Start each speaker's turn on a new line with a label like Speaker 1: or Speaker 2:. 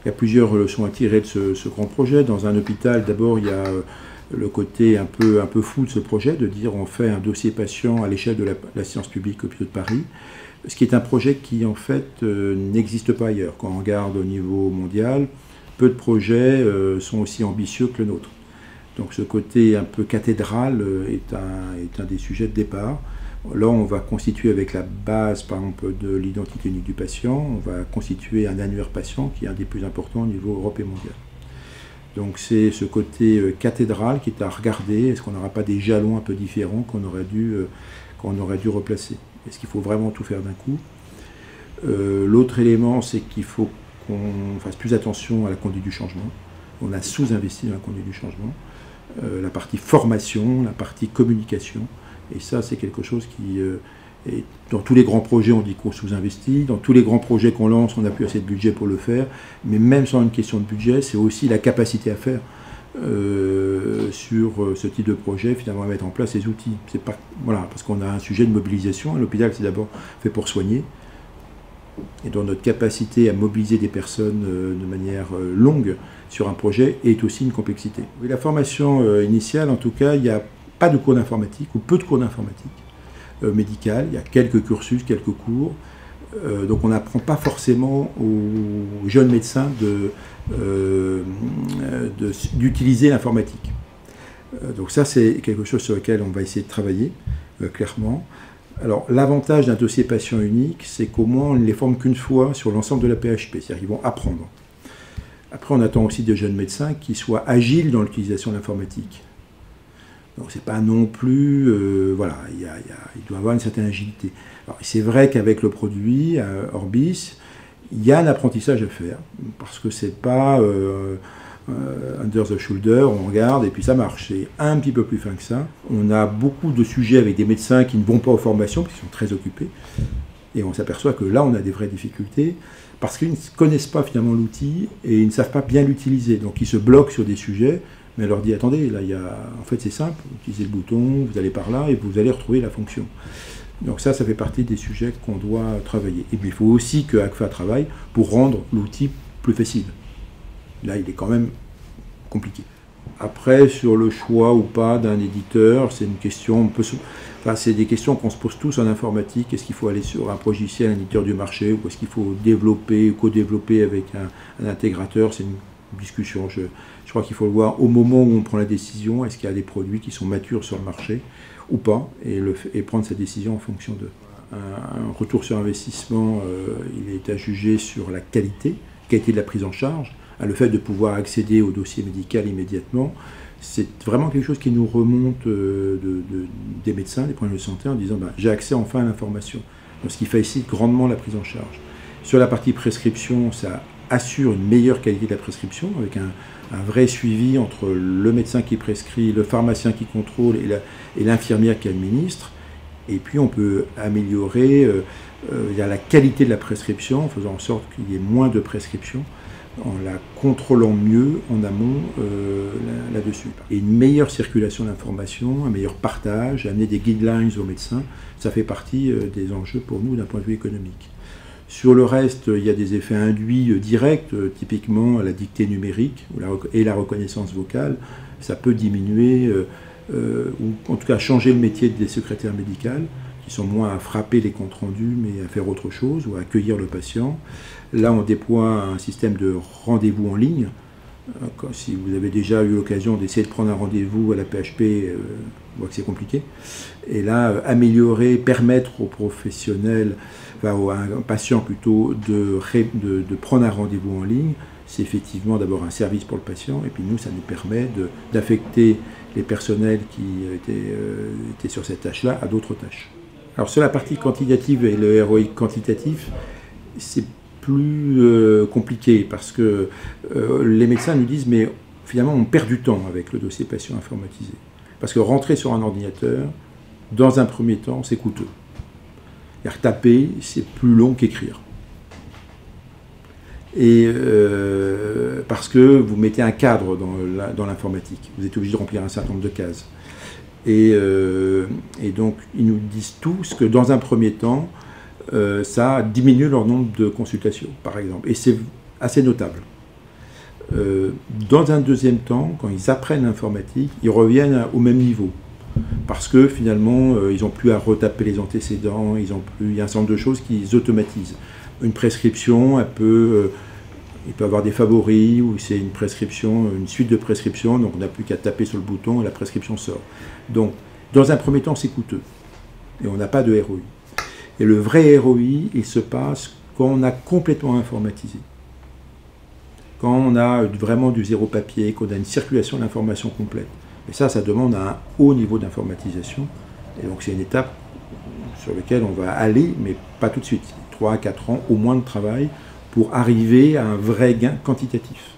Speaker 1: Il y a plusieurs leçons à tirer de ce grand projet. Dans un hôpital, d'abord, il y a le côté un peu fou de ce projet, de dire on fait un dossier patient à l'échelle de la science publique Hôpitaux de Paris, ce qui est un projet qui en fait n'existe pas ailleurs. Quand on regarde au niveau mondial, peu de projets sont aussi ambitieux que le nôtre. Donc ce côté un peu cathédral est un des sujets de départ. Là, on va constituer avec la base, par exemple, de l'identité unique du patient, on va constituer un annuaire patient qui est un des plus importants au niveau Europe et mondial. Donc c'est ce côté cathédral qui est à regarder. Est-ce qu'on n'aura pas des jalons un peu différents qu'on aurait dû replacer? Est-ce qu'il faut vraiment tout faire d'un coup? L'autre élément, c'est qu'il faut qu'on fasse plus attention à la conduite du changement. On a sous-investi dans la conduite du changement. La partie formation, la partie communication. Et ça, c'est quelque chose qui est, dans tous les grands projets, on dit qu'on sous-investit. Dans tous les grands projets qu'on lance, on n'a plus assez de budget pour le faire. Mais même sans une question de budget, c'est aussi la capacité à faire sur ce type de projet, finalement, à mettre en place ces outils. C'est pas, voilà, parce qu'on a un sujet de mobilisation. L'hôpital, c'est d'abord fait pour soigner. Et dans notre capacité à mobiliser des personnes de manière longue sur un projet est aussi une complexité. Et la formation initiale, en tout cas, il n'y a pas de cours d'informatique, ou peu de cours d'informatique médicale. Il y a quelques cursus, quelques cours. Donc on n'apprend pas forcément aux jeunes médecins d'utiliser l'informatique. Donc ça, c'est quelque chose sur lequel on va essayer de travailler, clairement. Alors l'avantage d'un dossier patient unique, c'est qu'au moins on ne les forme qu'une fois sur l'ensemble de la PHP, c'est-à-dire qu'ils vont apprendre. Après, on attend aussi de jeunes médecins qui soient agiles dans l'utilisation de l'informatique. Donc c'est pas non plus, voilà, il doit avoir une certaine agilité. Alors c'est vrai qu'avec le produit Orbis, il y a un apprentissage à faire, parce que c'est pas under the shoulder, on regarde et puis ça marche. C'est un petit peu plus fin que ça. On a beaucoup de sujets avec des médecins qui ne vont pas aux formations, parce qu'ils sont très occupés, et on s'aperçoit que là on a des vraies difficultés, parce qu'ils ne connaissent pas finalement l'outil, et ils ne savent pas bien l'utiliser, donc ils se bloquent sur des sujets. Mais elle leur dit, attendez, là, en fait c'est simple, vous utilisez le bouton, vous allez par là et vous allez retrouver la fonction. Donc ça fait partie des sujets qu'on doit travailler. Et puis il faut aussi que ACFA travaille pour rendre l'outil plus facile. Là, il est quand même compliqué. Après, sur le choix ou pas d'un éditeur, c'est une question, c'est des questions qu'on se pose tous en informatique. Est-ce qu'il faut aller sur un logiciel, un éditeur du marché, ou est-ce qu'il faut développer ou co-développer avec un intégrateur? C'est une discussion. Je crois qu'il faut le voir au moment où on prend la décision. Est-ce qu'il y a des produits qui sont matures sur le marché ou pas, et prendre sa décision en fonction d'eux. Un retour sur investissement, il est à juger sur la qualité de la prise en charge, le fait de pouvoir accéder au dossier médical immédiatement. C'est vraiment quelque chose qui nous remonte des médecins, des problèmes de santé, en disant j'ai accès enfin à l'information, ce qui facilite grandement la prise en charge. Sur la partie prescription, ça assure une meilleure qualité de la prescription, avec un vrai suivi entre le médecin qui prescrit, le pharmacien qui contrôle et l'infirmière qui administre. Et puis on peut améliorer la qualité de la prescription en faisant en sorte qu'il y ait moins de prescriptions, en la contrôlant mieux en amont là-dessus. Et une meilleure circulation d'informations, un meilleur partage, amener des guidelines aux médecins, ça fait partie des enjeux pour nous d'un point de vue économique. Sur le reste, il y a des effets induits directs, typiquement la dictée numérique et la reconnaissance vocale. Ça peut diminuer, ou en tout cas changer le métier des secrétaires médicales, qui sont moins à frapper les comptes rendus, mais à faire autre chose, ou à accueillir le patient. Là, on déploie un système de rendez-vous en ligne. Si vous avez déjà eu l'occasion d'essayer de prendre un rendez-vous à la PHP, on voit que c'est compliqué. Et là, améliorer, permettre aux professionnels, à un patient plutôt, de prendre un rendez-vous en ligne, c'est effectivement d'abord un service pour le patient, et puis nous, ça nous permet d'affecter les personnels qui étaient sur cette tâche-là à d'autres tâches. Alors sur la partie quantitative et le ROI quantitatif, c'est plus compliqué, parce que les médecins nous disent, mais finalement on perd du temps avec le dossier patient informatisé. Parce que rentrer sur un ordinateur, dans un premier temps, c'est coûteux. Et retaper, c'est plus long qu'écrire. Et parce que vous mettez un cadre dans l'informatique, vous êtes obligé de remplir un certain nombre de cases. Et donc, ils nous disent tous que dans un premier temps, ça diminue leur nombre de consultations, par exemple. Et c'est assez notable. Dans un deuxième temps, quand ils apprennent l'informatique, ils reviennent au même niveau. Parce que finalement, ils n'ont plus à retaper les antécédents, il y a un certain nombre de choses qu'ils automatisent. Une prescription, il peut avoir des favoris, ou c'est une prescription, une suite de prescriptions, donc on n'a plus qu'à taper sur le bouton et la prescription sort. Donc, dans un premier temps, c'est coûteux. Et on n'a pas de ROI. Et le vrai ROI, il se passe quand on a complètement informatisé. Quand on a vraiment du zéro papier, qu'on a une circulation de l'information complète. Et ça demande un haut niveau d'informatisation. Et donc c'est une étape sur laquelle on va aller, mais pas tout de suite. 3 à 4 ans au moins de travail pour arriver à un vrai gain quantitatif.